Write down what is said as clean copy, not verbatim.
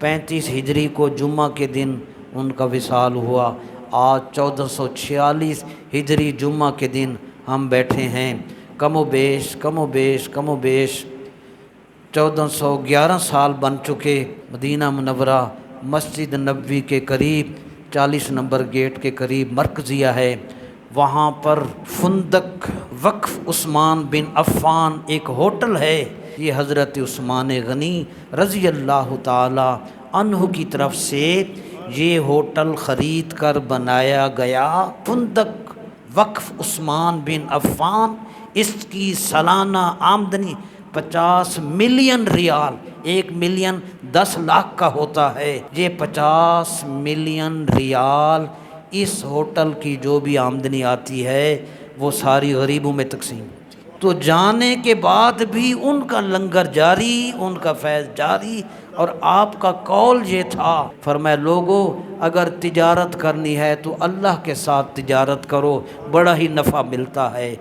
35 ہجری کو جمعہ کے دن ان کا وصال ہوا۔ آج 1446 ہجری جمعہ کے دن ہم بیٹھے ہیں۔ کم و بیش 1411 سال بن چکے۔ مدینہ منورہ مسجد نبوی کے قریب 40 نمبر گیٹ کے قریب مرکزیہ ہے، وہاں پر فندق وقف عثمان بن عفان ایک ہوٹل ہے۔ یہ حضرت عثمان غنی رضی اللہ تعالی عنہ کی طرف سے یہ ہوٹل خرید کر بنایا گیا فندق وقف عثمان بن عفان۔ اس کی سالانہ آمدنی 50 ملین ریال، 1 ملین 10 لاکھ کا ہوتا ہے۔ یہ 50 ملین ریال اس ہوٹل کی جو بھی آمدنی آتی ہے وہ ساری غریبوں میں تقسیم۔ تو جانے کے بعد بھی ان کا لنگر جاری، ان کا فیض جاری، اور آپ کا قول یہ تھا، فرمایا لوگو اگر تجارت کرنی ہے تو اللہ کے ساتھ تجارت کرو، بڑا ہی نفع ملتا ہے۔